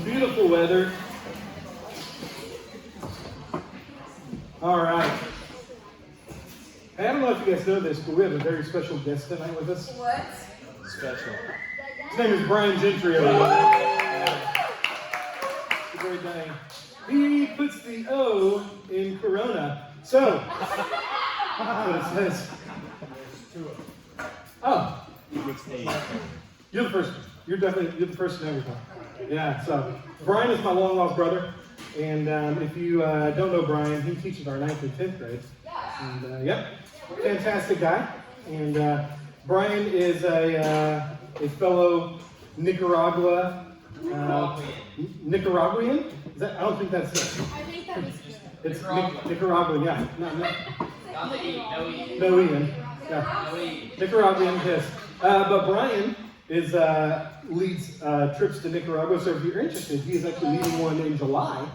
beautiful weather. All right. Hey, I don't know if you guys know this, but we have a very special guest tonight with us. What? Special. His name is Brian Gentry. It's a great day. He puts the O in Corona. So, that's what it says. Oh. You're the first. You're the first in everything. Yeah, so Brian is my long lost brother. And if you don't know Brian, he teaches our 9th and 10th grade. And yep, fantastic guy. And Brian is a fellow Nicaraguan. Nicaraguan? Is that? I don't think that's it. I think that was good. It's Nicaraguan, yeah. No Ian. Yeah. Nicaraguan, yes. But Brian is leads trips to Nicaragua. So if you're interested, he is actually leading one in July.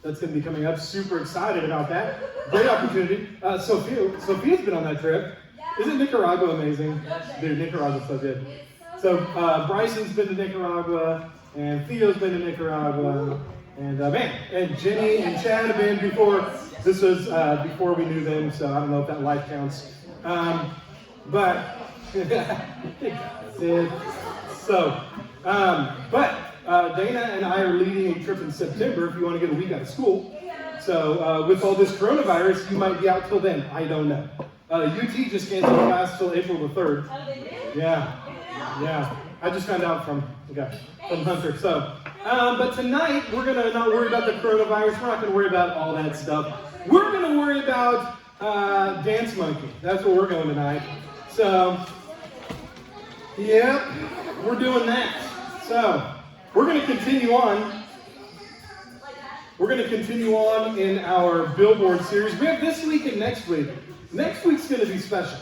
That's going to be coming up. Super excited about that. Great opportunity. Sophia's been on that trip. Isn't Nicaragua amazing? Dude, Nicaragua's so good. So Bryson's been to Nicaragua, and Theo's been to Nicaragua, and and Jenny and Chad have been before. This was before we knew them, so I don't know if that life counts. But Dana and I are leading a trip in September if you want to get a week out of school. So with all this coronavirus, you might be out till then. I don't know. UT just canceled class till April the 3rd. Oh, they did? Yeah. I just found out from Hunter. So, but tonight we're gonna not worry about the coronavirus. We're not gonna worry about all that stuff. We're gonna worry about Dance Monkey. That's where we're going tonight. So, yep, we're doing that. So, we're going to continue on. We're going to continue on in our Billboard series. We have this week and next week. Next week's going to be special.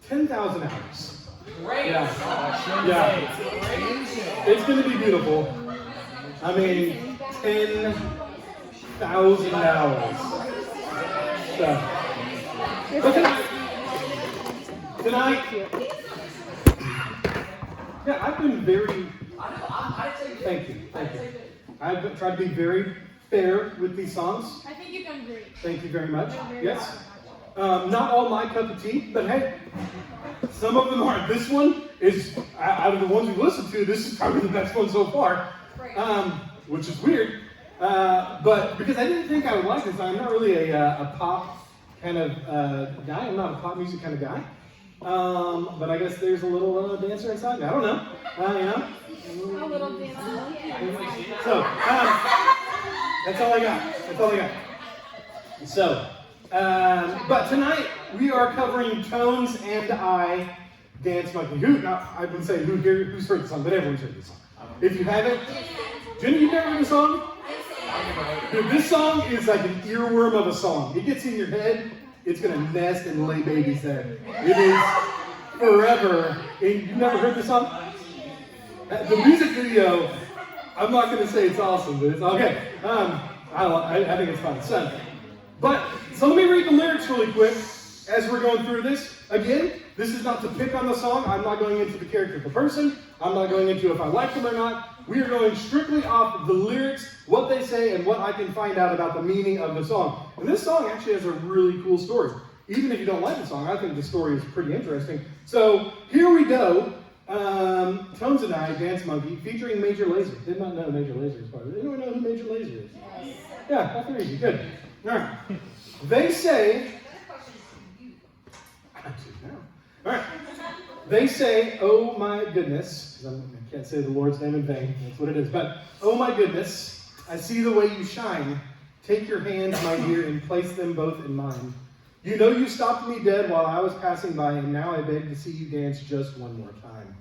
10,000 hours. Great. Yeah. It's going to be beautiful. I mean, 10,000 hours. So, but tonight, yeah, I've been very. Thank you. I've tried to be very fair with these songs. I think you've done great. Thank you very much. Yes. Not all my cup of tea, but hey, some of them are. This one is, out of the ones we've listened to, this is probably the best one so far, which is weird. But because I didn't think I would like this, I'm not really a pop kind of guy. I'm not a pop music kind of guy. But I guess there's a little dancer inside me. I don't know. A little dancer. So, that's all I got. So, but tonight we are covering Tones and I, Dance Monkey. I wouldn't say who's heard the song, but everyone's heard the song. If you haven't, Jenny, you've never heard the song? Dude, this song is like an earworm of a song. It gets in your head. It's going to nest and lay babies there. It is forever. And you've never heard the song? The music video, I'm not going to say it's awesome, but it's okay. I think it's fun. So let me read the lyrics really quick as we're going through this. Again, this is not to pick on the song. I'm not going into the character of the person. I'm not going into if I like them or not. We are going strictly off the lyrics, what they say, and what I can find out about the meaning of the song. And this song actually has a really cool story. Even if you don't like the song, I think the story is pretty interesting. So here we go. Tones and I, Dance Monkey, featuring Major Lazer. Did not know Major Lazer is part of it. Anyone know who Major Lazer is? Yes. Yeah, that's very easy. Good. All right. They say... All right. They say, oh my goodness, because I can't say the Lord's name in vain, that's what it is, but oh my goodness, I see the way you shine. Take your hands, my dear, and place them both in mine. You know you stopped me dead while I was passing by, and now I beg to see you dance just one more time.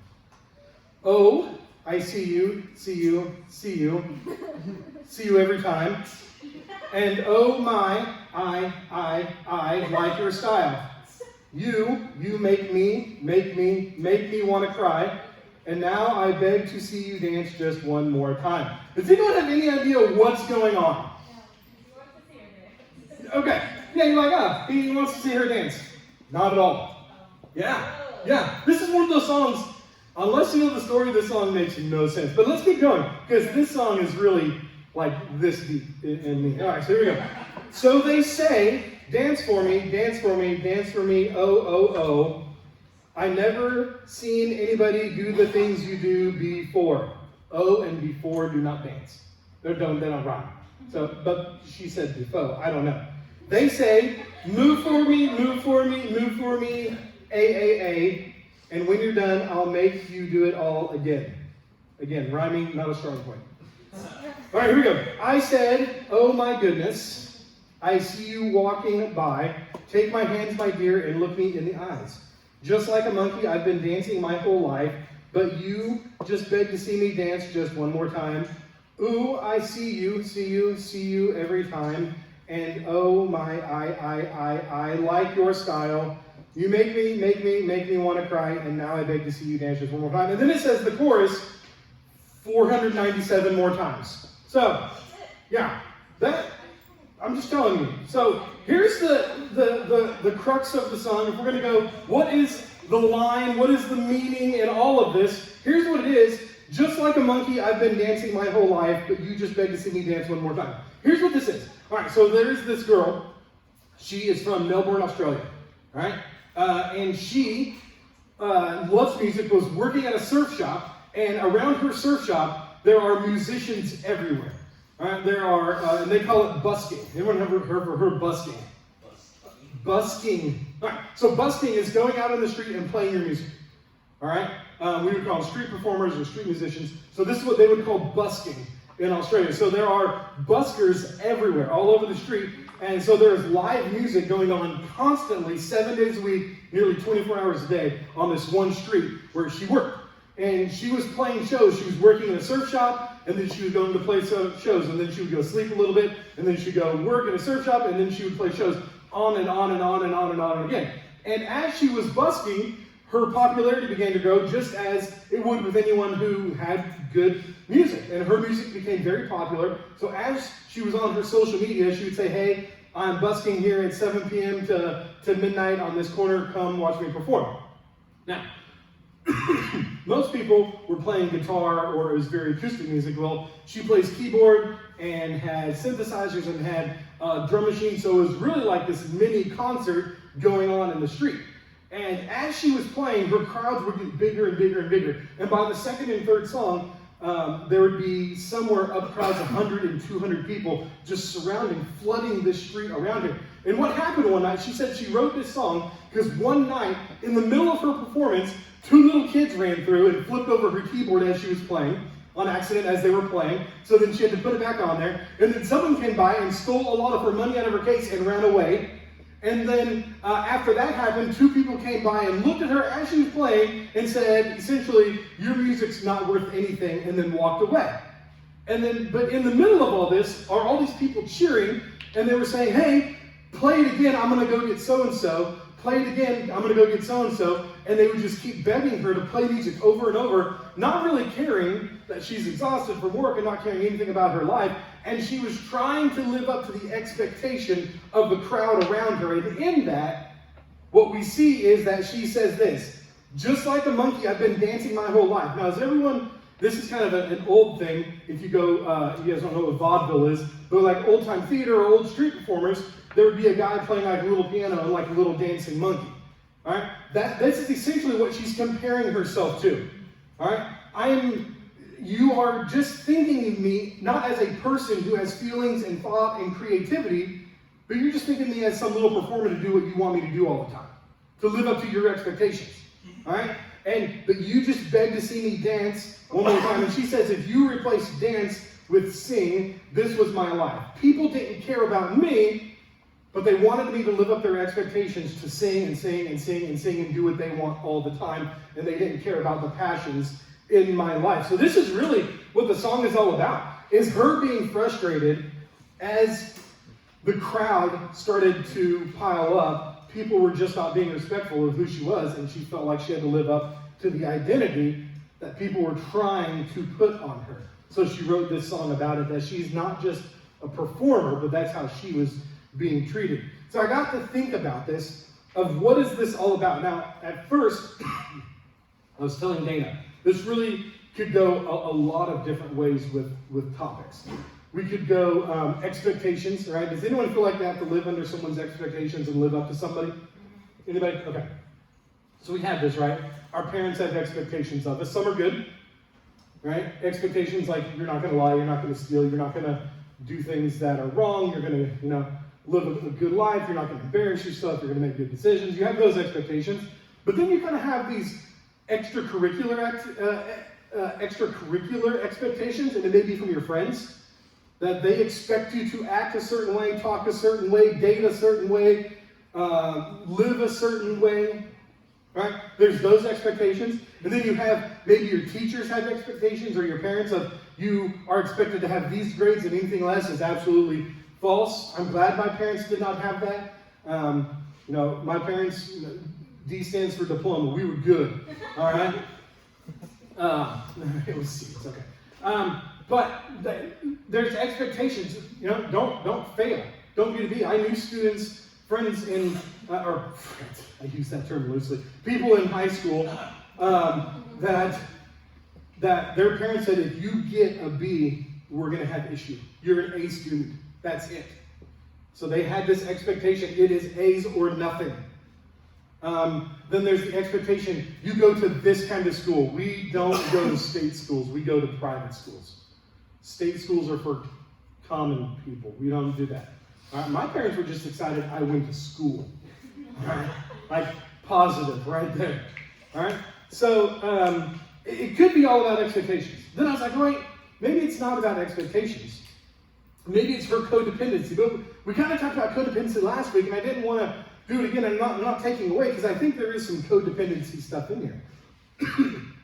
Oh, I see you, see you, see you, see you every time. And oh my, I like your style. You make me want to cry. And now I beg to see you dance just one more time. Does anyone have any idea what's going on? Okay. Yeah, you're like, he wants to see her dance. Not at all. Yeah. This is one of those songs Unless you know the story, this song makes no sense. But let's keep going, because this song is really like this deep in me. All right, so here we go. So they say, dance for me, dance for me, dance for me, oh, oh, oh. I never seen anybody do the things you do before. Oh and before do not dance. They don't rhyme. So, but she said before. I don't know. They say, move for me, move for me, move for me, A. And when you're done, I'll make you do it all again. Again, rhyming, not a strong point. All right, here we go. I said, oh my goodness, I see you walking by. Take my hands, my dear, and look me in the eyes. Just like a monkey, I've been dancing my whole life, but you just beg to see me dance just one more time. Ooh, I see you every time. And oh my, I like your style. You make me want to cry, and now I beg to see you dance just one more time. And then it says the chorus 497 more times. So, yeah, that, I'm just telling you. So here's the crux of the song. If we're going to go, what is the line, what is the meaning in all of this? Here's what it is. Just like a monkey, I've been dancing my whole life, but you just beg to see me dance one more time. Here's what this is. All right, so there's this girl. She is from Melbourne, Australia. All right? And she loves music, was working at a surf shop, and around her surf shop, there are musicians everywhere. All right? There are, and they call it busking. Anyone ever heard busking? Busking. All right, so busking is going out on the street and playing your music. All right? We would call them street performers or street musicians. So this is what they would call busking in Australia. So there are buskers everywhere, all over the street. And so there's live music going on constantly, 7 days a week, nearly 24 hours a day on this one street where she worked. And she was playing shows. She was working in a surf shop, and then she was going to play shows. And then she would go sleep a little bit, and then she'd go work in a surf shop, and then she would play shows on and on and on and on and on again. And as she was busking, her popularity began to grow, just as it would with anyone who had good music. And her music became very popular. So as she was on her social media, she would say, hey, I'm busking here at 7 p.m. to midnight on this corner. Come watch me perform. Now, most people were playing guitar or it was very acoustic music. Well, she plays keyboard and had synthesizers and had drum machines. So it was really like this mini concert going on in the street. And as she was playing, her crowds would get bigger and bigger and bigger. And by the second and third song, there would be somewhere up crowds of 100 and 200 people just surrounding, flooding this street around her. And what happened one night, she said she wrote this song because one night, in the middle of her performance, 2 little kids ran through and flipped over her keyboard as she was playing, on accident as they were playing. So then she had to put it back on there. And then someone came by and stole a lot of her money out of her case and ran away. And then after that happened, 2 people came by and looked at her as she was playing and said, essentially, your music's not worth anything, and then walked away. And then, but in the middle of all this are all these people cheering, and they were saying, hey, play it again, I'm going to go get so-and-so. Play it again, I'm going to go get so-and-so. And they would just keep begging her to play music over and over, not really caring that she's exhausted from work and not caring anything about her life. And she was trying to live up to the expectation of the crowd around her. And in that, what we see is that she says this, just like a monkey, I've been dancing my whole life. Now, is everyone, this is kind of an old thing. If you go, you guys don't know what vaudeville is, but like old time theater or old street performers, there would be a guy playing like a little piano and like a little dancing monkey. All right? This is essentially what she's comparing herself to. All right? You are just thinking of me not as a person who has feelings and thought and creativity, but you're just thinking of me as some little performer to do what you want me to do all the time, to live up to your expectations. All right? But you just beg to see me dance one more time. And she says, if you replace dance with sing, this was my life. People didn't care about me, but they wanted me to live up their expectations to sing and sing and sing and sing and do what they want all the time, and they didn't care about the passions in my life. So this is really what the song is all about, is her being frustrated as the crowd started to pile up. People were just not being respectful of who she was, and she felt like she had to live up to the identity that people were trying to put on her. So she wrote this song about it, that she's not just a performer, but that's how she was being treated. So I got to think about this, of what is this all about? Now, at first, I was telling Dana, this really could go a lot of different ways with topics. We could go expectations, right? Does anyone feel like they have to live under someone's expectations and live up to somebody? Anybody? Okay. So we have this, right? Our parents have expectations of us. Some are good, right? Expectations like you're not going to lie, you're not going to steal, you're not going to do things that are wrong, you're going to, live a good life, you're not going to embarrass yourself, you're going to make good decisions. You have those expectations. But then you kind of have these extracurricular expectations, and it may be from your friends, that they expect you to act a certain way, talk a certain way, date a certain way, live a certain way, right? There's those expectations. And then you have, maybe your teachers have expectations, or your parents of, you are expected to have these grades and anything less is absolutely false. I'm glad my parents did not have that. My parents, D stands for diploma. We were good, all right? It was C, it's okay. But there's expectations, don't fail. Don't get a B. I knew students, friends I use that term loosely, people in high school that their parents said, if you get a B, we're going to have issue. You're an A student. That's it. So they had this expectation, it is A's or nothing. Then there's the expectation, you go to this kind of school. We don't go to state schools, we go to private schools. State schools are for common people. We don't do that. My parents were just excited I went to school. Right? Like positive right there. All right? So it could be all about expectations. Then I was like, wait, maybe it's not about expectations. Maybe it's for codependency. But we kind of talked about codependency last week, and I didn't want to do it again. I'm not taking away, because I think there is some codependency stuff in here.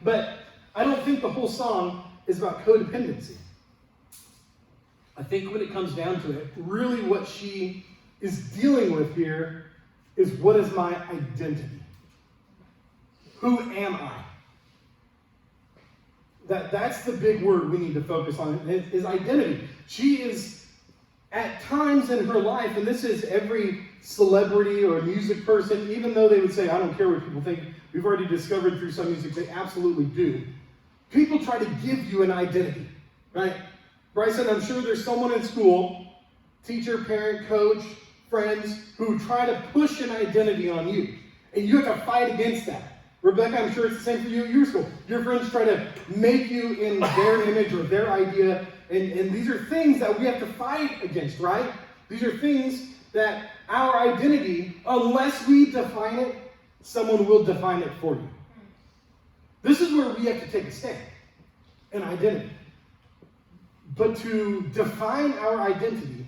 But I don't think the whole song is about codependency. I think when it comes down to it, really what she is dealing with here is, what is my identity? Who am I? That's the big word we need to focus on, is identity. She is, at times in her life, and this is every celebrity or music person, even though they would say, I don't care what people think, we've already discovered through some music, they absolutely do. People try to give you an identity, right? Bryson, I'm sure there's someone in school, teacher, parent, coach, friends, who try to push an identity on you. And you have to fight against that. Rebecca, I'm sure it's the same for you at your school. Your friends try to make you in their image or their idea. And these are things that we have to fight against, right? These are things that our identity, unless we define it, someone will define it for you. This is where we have to take a stand. An identity. But to define our identity,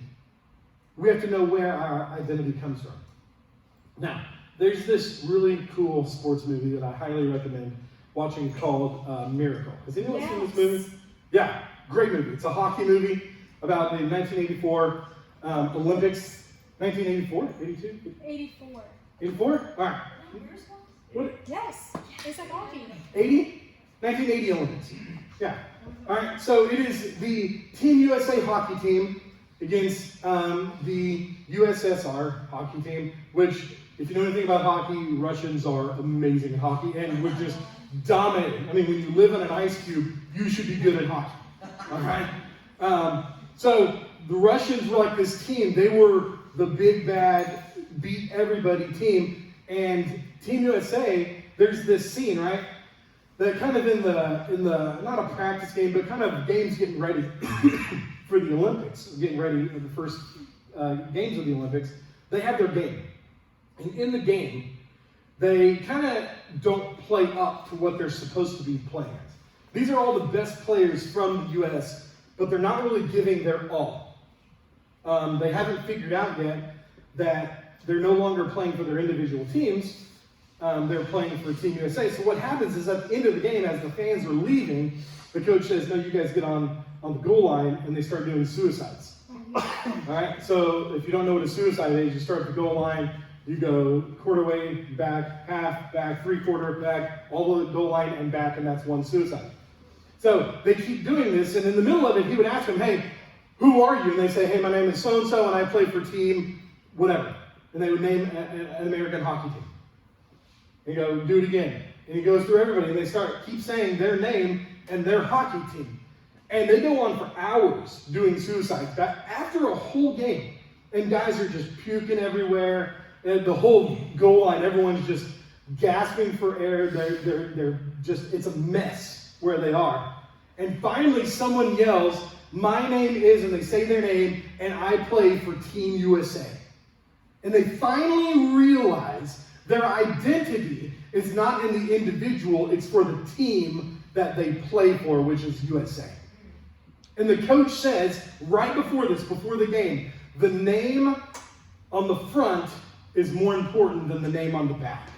we have to know where our identity comes from. Now, there's this really cool sports movie that I highly recommend watching called Miracle. Has anyone seen this movie? Yeah, great movie. It's a hockey movie about the 1984 Olympics. 1984? 82? 84. 84? All right. What? Yes, it's like hockey. 80? 1980 Olympics. Yeah. All right, so it is the Team USA hockey team against the USSR hockey team, which, if you know anything about hockey, Russians are amazing at hockey and would just dominate. I mean, when you live in an ice cube, you should be good at hockey. All right? So the Russians were like this team. They were the big bad, beat everybody team. And Team USA, there's this scene, right? That kind of in the not a practice game, but kind of games getting ready for the Olympics, getting ready for the first games of the Olympics. They have their game. And in the game, they kind of don't play up to what they're supposed to be playing at. These are all the best players from the U.S., but they're not really giving their all. They haven't figured out yet that they're no longer playing for their individual teams. They're playing for Team USA. So what happens is, at the end of the game, as the fans are leaving, the coach says, no, you guys get on the goal line, and they start doing suicides. All right? So if you don't know what a suicide is, you start at the goal line, you go quarter way, back, half, back, three-quarter, back, all the goal line and back, and that's one suicide. So they keep doing this, and in the middle of it, he would ask them, hey, who are you? And they say, hey, my name is so-and-so, and I play for team whatever. And they would name an American hockey team. And go, do it again. And he goes through everybody, and they keep saying their name and their hockey team. And they go on for hours doing suicides. After a whole game, and guys are just puking everywhere, and the whole goal line, everyone's just gasping for air. They're just, it's a mess where they are. And finally, someone yells, "My name is," and they say their name, "and I play for Team USA." And they finally realize their identity is not in the individual, it's for the team that they play for, which is USA. And the coach says, right before the game, the name on the front is more important than the name on the back.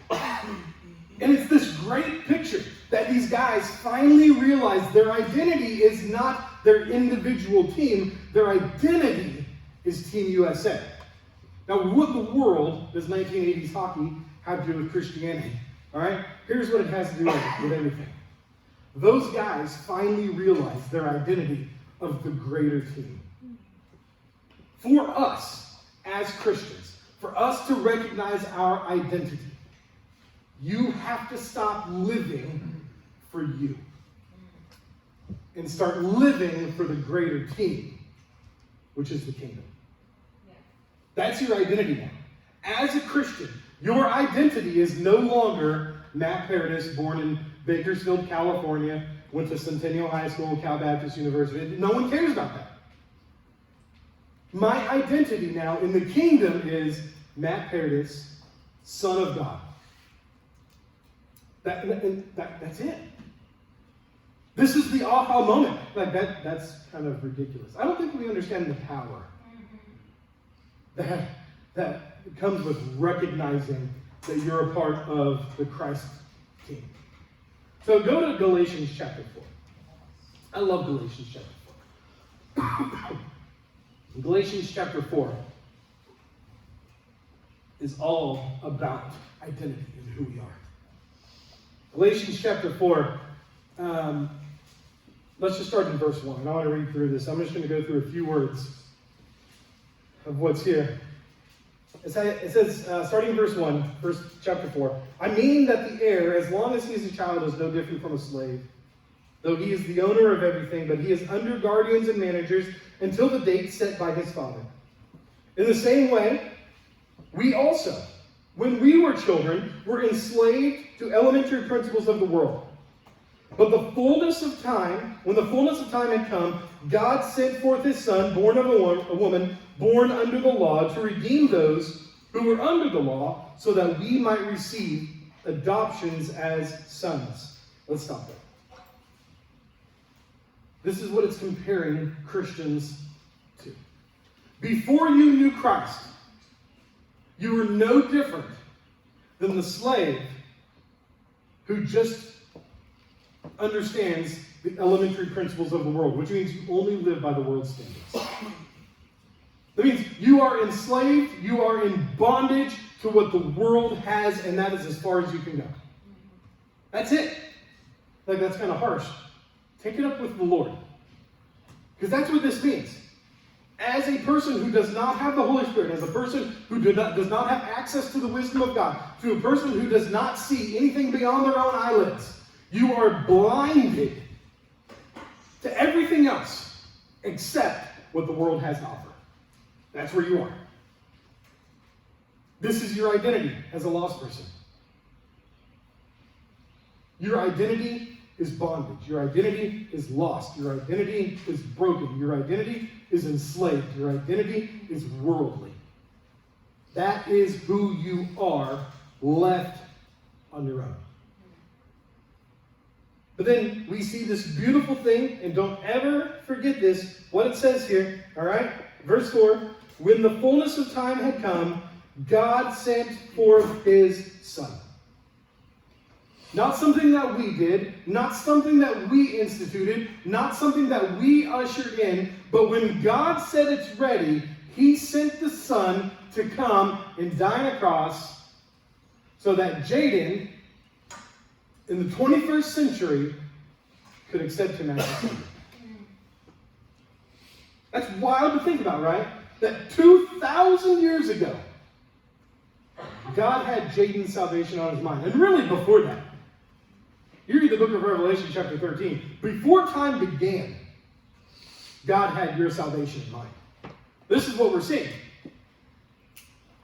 And it's this great picture that these guys finally realize their identity is not their individual team, their identity is Team USA. Now, what in the world does 1980s hockey have to do with Christianity? All right? Here's what it has to do with everything. Those guys finally realized their identity of the greater team. For us, as Christians, for us to recognize our identity, you have to stop living for you and start living for the greater team, which is the kingdom. That's your identity now. As a Christian, your identity is no longer Matt Paradis, born in Bakersfield, California, went to Centennial High School, Cal Baptist University. No one cares about that. My identity now in the kingdom is Matt Paradis, Son of God. That's it. This is the aha moment. That's kind of ridiculous. I don't think we understand the power that comes with recognizing that you're a part of the Christ team. So go to Galatians chapter 4. I love Galatians chapter 4. Galatians chapter 4 is all about identity and who we are. Galatians chapter 4, let's just start in verse 1. I want to read through this. I'm just going to go through a few words of what's here. It says, starting in verse 1, chapter 4, "I mean that the heir, as long as he is a child, is no different from a slave, though he is the owner of everything, but he is under guardians and managers until the date set by his father. In the same way, we also, when we were children, were enslaved to elementary principles of the world. But when the fullness of time had come, God sent forth his Son, born of a woman, born under the law, to redeem those who were under the law, so that we might receive adoptions as sons." Let's stop there. This is what it's comparing Christians to. Before you knew Christ, you were no different than the slave who just understands the elementary principles of the world, which means you only live by the world's standards. That means you are enslaved, you are in bondage to what the world has, and that is as far as you can go. That's it. That's kind of harsh. Take it up with the Lord. Because that's what this means. As a person who does not have the Holy Spirit, as a person who does not have access to the wisdom of God, to a person who does not see anything beyond their own eyelids, you are blinded to everything else except what the world has to offer. That's where you are. This is your identity as a lost person. Your identity is bondage. Your identity is lost. Your identity is broken. Your identity is enslaved. Your identity is worldly. That is who you are, left on your own. But then we see this beautiful thing, and don't ever forget this, what it says here, all right? Verse 4, "When the fullness of time had come, God sent forth his Son." Not something that we did, not something that we instituted, not something that we ushered in, but when God said it's ready, he sent the Son to come and die on a cross so that Jaden, in the 21st century, could accept him as his son. That's wild to think about, right? That 2,000 years ago, God had Jaden's salvation on his mind. And really before that. You read the book of Revelation, chapter 13. Before time began, God had your salvation in mind. This is what we're seeing.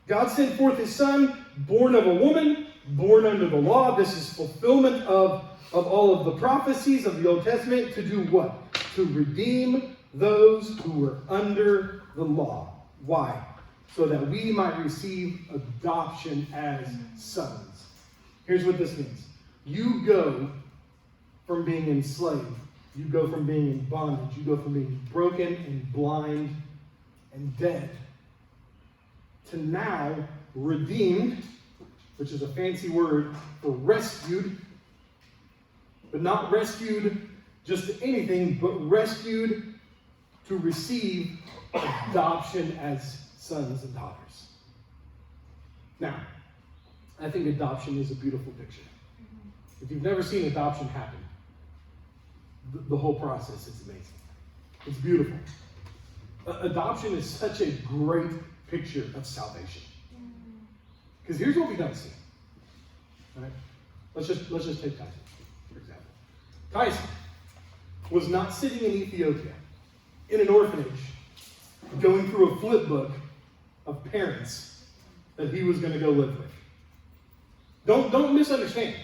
God sent forth his Son, born of a woman, born under the law. This is fulfillment of all of the prophecies of the Old Testament to do what? To redeem those who were under the law. Why? So that we might receive adoption as sons. Here's what this means. You go from being enslaved. You go from being in bondage. You go from being broken and blind and dead to now redeemed, which is a fancy word for rescued, but not rescued just to anything, but rescued to receive adoption as sons and daughters. Now, I think adoption is a beautiful picture. If you've never seen adoption happen, the whole process is amazing. It's beautiful. Adoption is such a great picture of salvation. Because here's what we don't see. All right? Let's just take Tyson, for example. Tyson was not sitting in Ethiopia in an orphanage going through a flip book of parents that he was going to go live with. Don't misunderstand.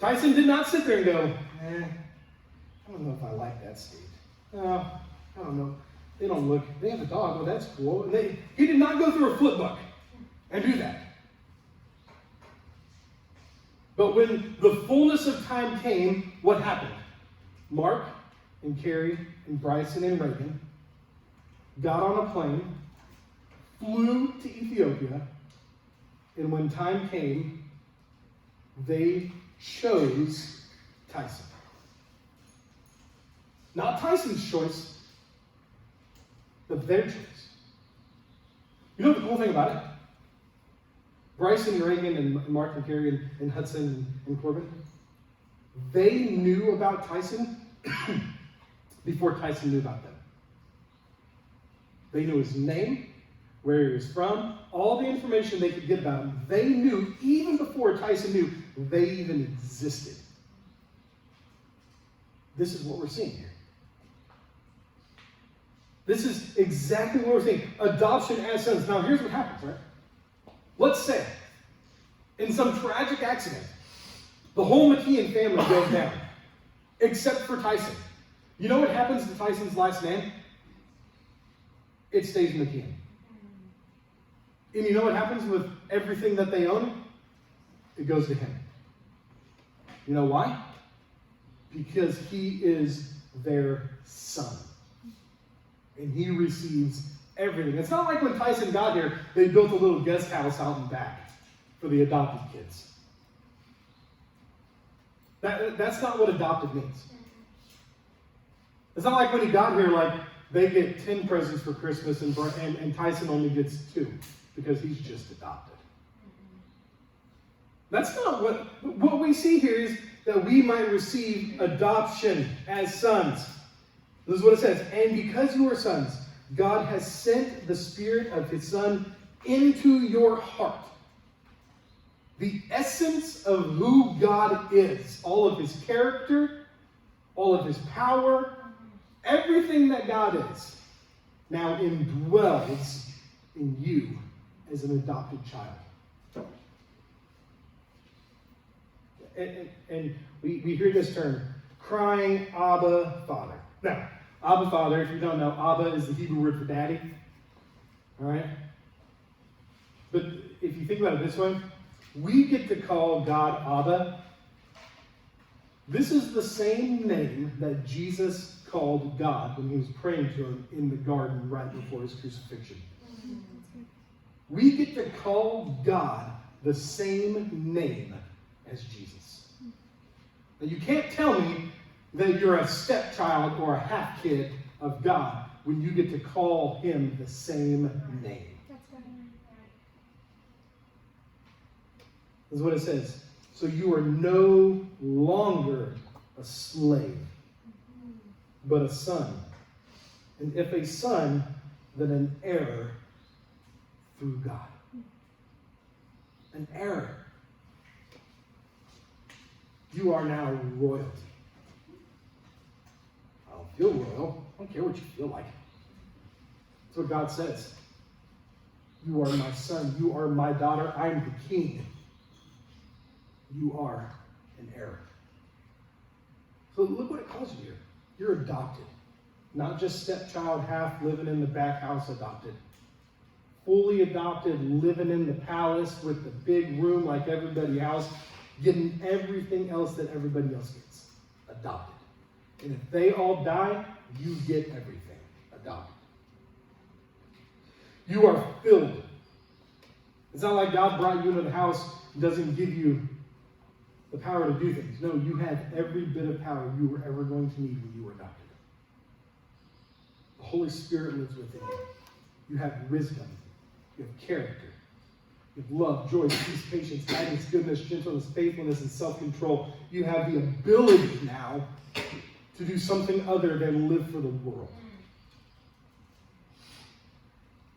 Tyson did not sit there and go, I don't know if I like that state. I don't know. They have a dog. Oh, that's cool. And he did not go through a flip book and do that. But when the fullness of time came, what happened? Mark and Carrie and Bryson and Reagan got on a plane, flew to Ethiopia, and when time came, they chose Tyson. Not Tyson's choice, but their choice. You know what the cool thing about it? Bryson and Reagan and Mark and Carrie and Hudson and Corbin, they knew about Tyson before Tyson knew about them. They knew his name, where he was from, all the information they could get about him. They knew, even before Tyson knew, they even existed. This is what we're seeing here. This is exactly what we're seeing. Adoption as sons. Now, here's what happens, right? Let's say, in some tragic accident, the whole McKeon family goes down, except for Tyson. You know what happens to Tyson's last name? It stays McKeon. And you know what happens with everything that they own? It goes to him. You know why? Because he is their son. And he receives everything. It's not like when Tyson got here, they built a little guest house out in back for the adopted kids. That's not what adopted means. It's not like when he got here, like they get 10 presents for Christmas and Tyson only gets 2 because he's just adopted. That's not what we see here is that we might receive adoption as sons. This is what it says. And because you are sons, God has sent the Spirit of his Son into your heart. The essence of who God is, all of his character, all of his power, everything that God is, now indwells in you as an adopted child. And we hear this term, crying, Abba, Father. Now, Abba, Father, if you don't know, Abba is the Hebrew word for daddy. All right? But if you think about it this way, we get to call God Abba. This is the same name that Jesus called God when he was praying to him in the garden right before his crucifixion. We get to call God the same name as Jesus. Now, you can't tell me that you're a stepchild or a half-kid of God when you get to call him the same name. This is what it says. So you are no longer a slave, but a son. And if a son, then an heir through God. An heir. You are now royalty. I don't feel royal. I don't care what you feel like. That's what God says. You are my son. You are my daughter. I am the king. You are an heir. So look what it calls you here. You're adopted. Not just stepchild, half living in the back house adopted. Fully adopted, living in the palace with the big room like everybody else, getting everything else that everybody else gets. Adopted. And if they all die, you get everything. Adopted. You are filled. It's not like God brought you into the house and doesn't give you the power to do things. No, you have every bit of power you were ever going to need when you were adopted. The Holy Spirit lives within you. You have wisdom. You have character. You have love, joy, peace, patience, kindness, goodness, gentleness, faithfulness, and self-control. You have the ability now to do something other than live for the world.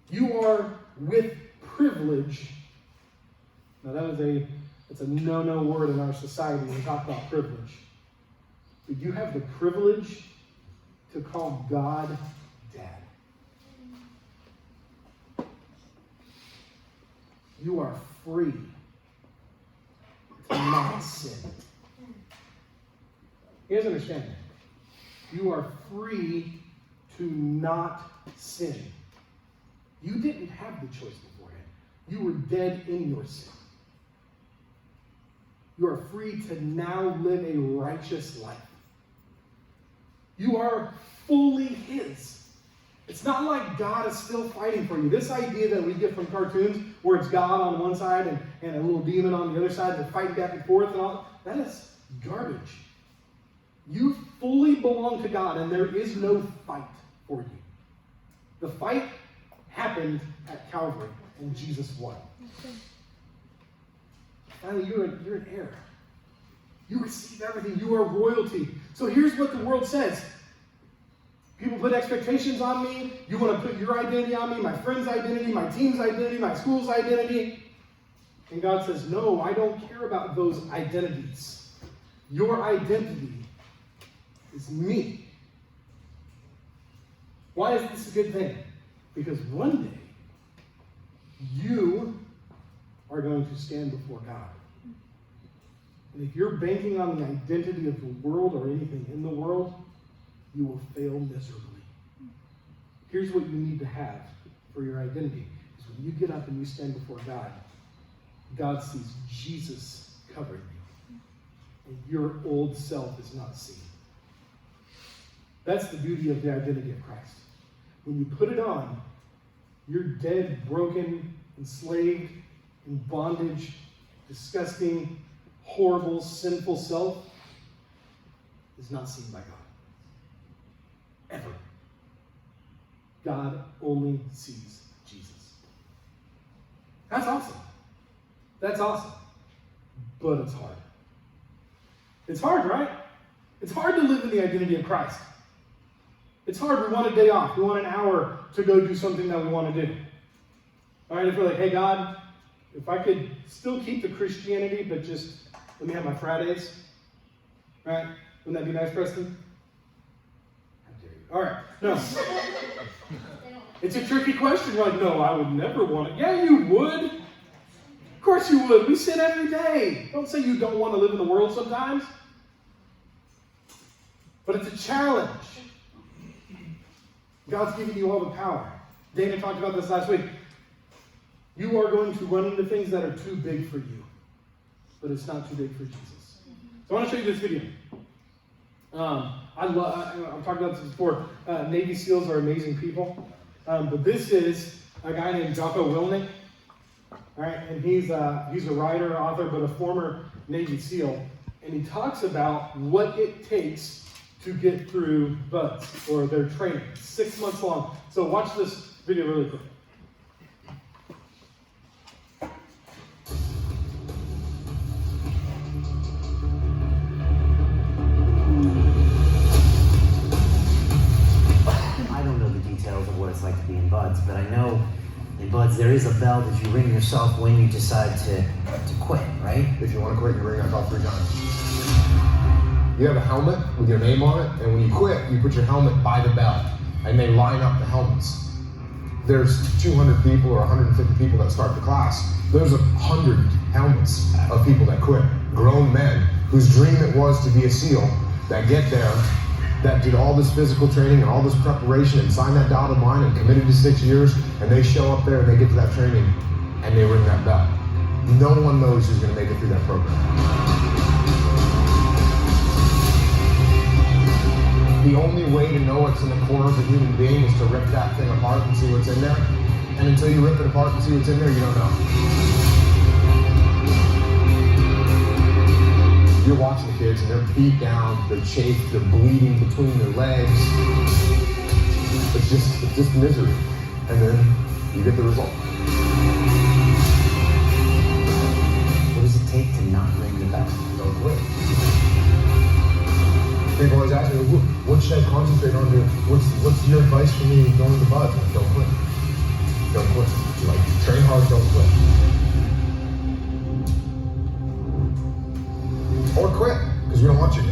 You are with privilege. Now it's a no-no word in our society when we talk about privilege. But you have the privilege to call God Dad. You are free to not sin. You guys understand that? You are free to not sin. You didn't have the choice beforehand. You were dead in your sin. You are free to now live a righteous life. You are fully His. It's not like God is still fighting for you. This idea that we get from cartoons, where it's God on one side and a little demon on the other side, they're fighting back and forth and all, that is garbage. You fully belong to God, and there is no fight for you. The fight happened at Calvary, and Jesus won. Finally, you're an heir. You receive everything. You are royalty. So here's what the world says. People put expectations on me. You want to put your identity on me, my friend's identity, my team's identity, my school's identity. And God says, no, I don't care about those identities. Your identity is me. Why is this a good thing? Because one day, you are going to stand before God. And if you're banking on the identity of the world or anything in the world, you will fail miserably. Here's what you need to have for your identity. Is when you get up and you stand before God, God sees Jesus covering you. And your old self is not seen. That's the beauty of the identity of Christ. When you put it on, your dead, broken, enslaved, in bondage, disgusting, horrible, sinful self is not seen by God. Ever. God only sees Jesus. That's awesome. That's awesome. But it's hard. It's hard, right? It's hard to live in the identity of Christ. It's hard. We want a day off. We want an hour to go do something that we want to do. All right, if we're like, hey, God, if I could still keep the Christianity, but just let me have my Fridays. Right? Wouldn't that be nice, Preston? How dare you? All right. No. It's a tricky question. You're like, no, I would never want it. Yeah, you would. Of course you would. We sin every day. Don't say you don't want to live in the world sometimes. But it's a challenge. God's giving you all the power. Dana talked about this last week. You are going to run into things that are too big for you. But it's not too big for Jesus. So I want to show you this video. I've talked about this before. Navy SEALs are amazing people. But this is a guy named Jocko Willink. All right, and he's a writer, author, but a former Navy SEAL. And he talks about what it takes to get through BUDS, or their training. 6 months long. So watch this video really quick. I don't know the details of what it's like to be in BUDS, but I know in BUDS there is a bell that you ring yourself when you decide to quit, right? If you want to quit, you ring it about 3 times. you have a helmet with your name on it, and when you quit, you put your helmet by the bell, and they line up the helmets. There's 200 people or 150 people that start the class. There's 100 helmets of people that quit. Grown men whose dream it was to be a SEAL, that get there, that did all this physical training and all this preparation and signed that dotted line and committed to 6 years, and they show up there and they get to that training and they ring that bell. No one knows who's going to make it through that program. The only way to know what's in the core of a human being is to rip that thing apart and see what's in there. And until you rip it apart and see what's in there, you don't know. You're watching the kids and they're beat down, they're chafed, they're bleeding between their legs. It's just misery. And then you get the result. What does it take to not ring the bell? Don't quit. People always ask me, what should I concentrate on here? What's your advice for me going to Buds? Like, don't quit. Don't quit. Like, train hard, don't quit. Or quit, because we don't want you to.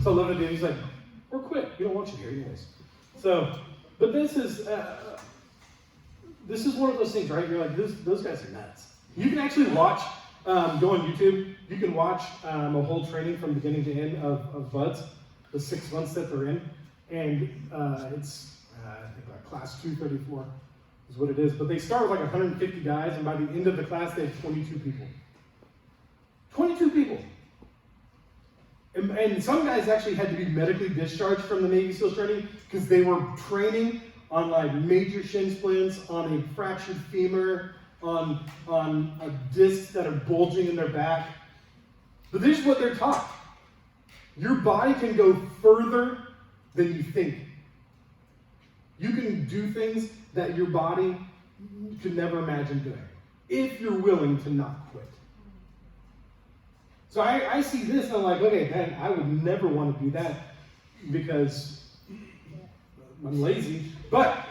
So I love it, dude. He's like, or quit. We don't want you here anyways. So, but this is one of those things, right? You're like, those guys are nuts. You can actually watch, go on YouTube, you can watch a whole training from beginning to end of Buds, the 6 months that they're in. And it's, I think class 234 is what it is. But they start with like 150 guys, and by the end of the class, they have 22 people. 22 people. And some guys actually had to be medically discharged from the Navy SEALs training because they were training on like major shin splints, on a fractured femur, on discs that are bulging in their back. But this is what they're taught. Your body can go further than you think. You can do things that your body could never imagine doing if you're willing to not quit. So I see this and I'm like, okay, man, I would never want to do that because I'm lazy. But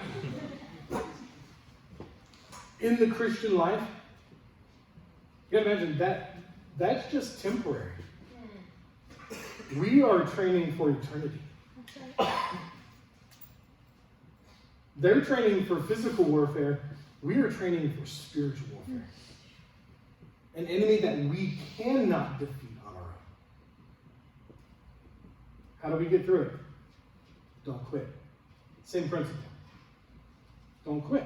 in the Christian life, you gotta imagine that's just temporary. We are training for eternity. They're training for physical warfare. We are training for spiritual warfare. An enemy that we cannot defeat on our own. How do we get through it? Don't quit. Same principle. Don't quit.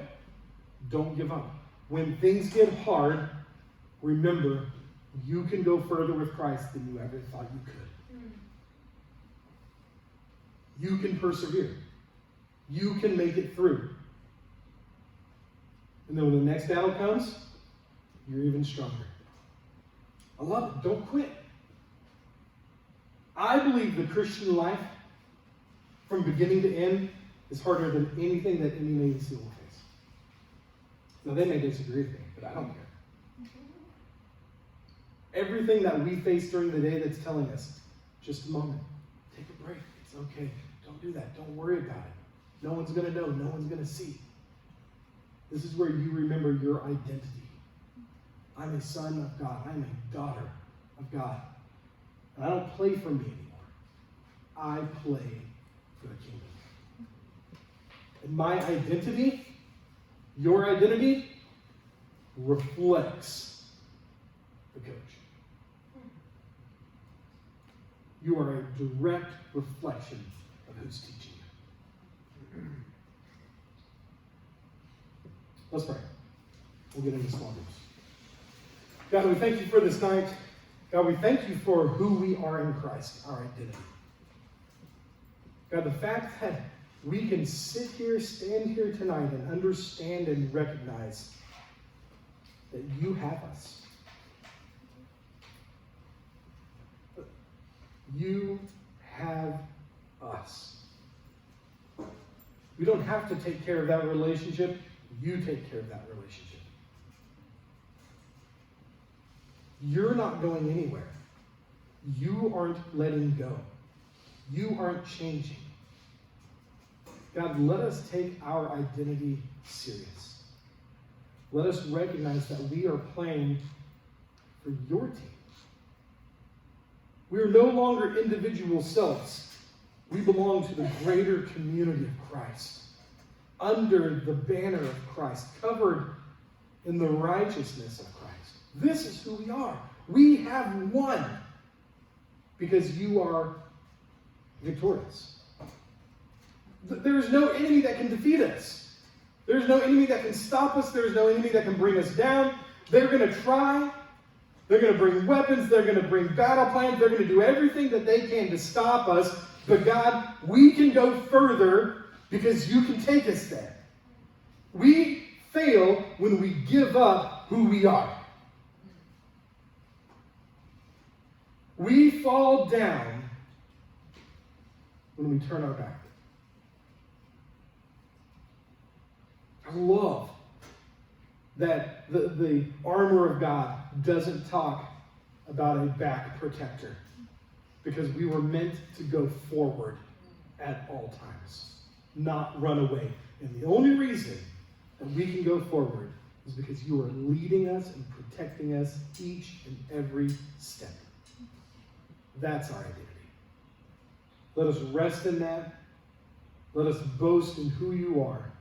Don't give up. When things get hard, remember, you can go further with Christ than you ever thought you could. You can persevere. You can make it through. And then when the next battle comes, you're even stronger. I love it. Don't quit. I believe the Christian life, from beginning to end, is harder than anything that any Navy SEAL will face. Now, they may disagree with me, but I don't care. Everything that we face during the day that's telling us, just a moment, take a break. It's okay. Don't do that. Don't worry about it. No one's going to know. No one's going to see. This is where you remember your identity. I'm a son of God. I'm a daughter of God. And I don't play for me anymore. I play for the kingdom. And my identity, your identity, reflects the coach. You are a direct reflection of who's teaching you. Let's pray. We'll get into small groups. God, we thank you for this night. God, we thank you for who we are in Christ, our identity. God, the fact that we can sit here, stand here tonight, and understand and recognize that you have us. You have us. We don't have to take care of that relationship. You take care of that relationship. You're not going anywhere. You aren't letting go. You aren't changing. God, let us take our identity serious. Let us recognize that we are playing for your team. We are no longer individual selves. We belong to the greater community of Christ, under the banner of Christ, covered in the righteousness of Christ. This is who we are. We have won because you are victorious. There is no enemy that can defeat us. There's no enemy that can stop us. There's no enemy that can bring us down. They're going to try. They're going to bring weapons. They're going to bring battle plans. They're going to do everything that they can to stop us. But God, we can go further because you can take us there. We fail when we give up who we are. We fall down when we turn our back. I love that the armor of God doesn't talk about a back protector, because we were meant to go forward at all times, not run away. And the only reason that we can go forward is because you are leading us and protecting us each and every step. That's our identity. Let us rest in that. Let us boast in who you are.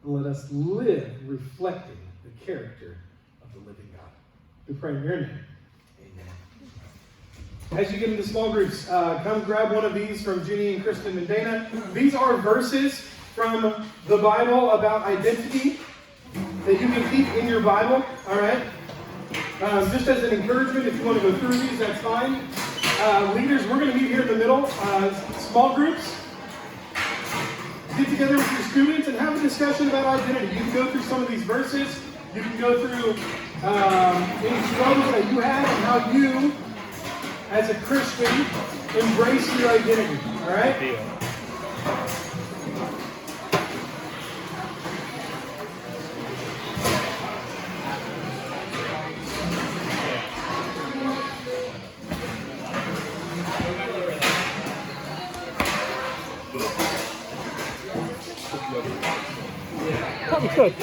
And let us live reflecting the character of the living God. We pray in your name. Amen. As you get into small groups, come grab one of these from Ginny and Kristen and Dana. These are verses from the Bible about identity that you can keep in your Bible. All right? Just as an encouragement, if you want to go through these, that's fine. Leaders, we're going to meet here in the middle. Small groups. Get together with your students and have a discussion about identity. You can go through some of these verses. You can go through any struggles that you have and how you, as a Christian, embrace your identity. All right? That was good.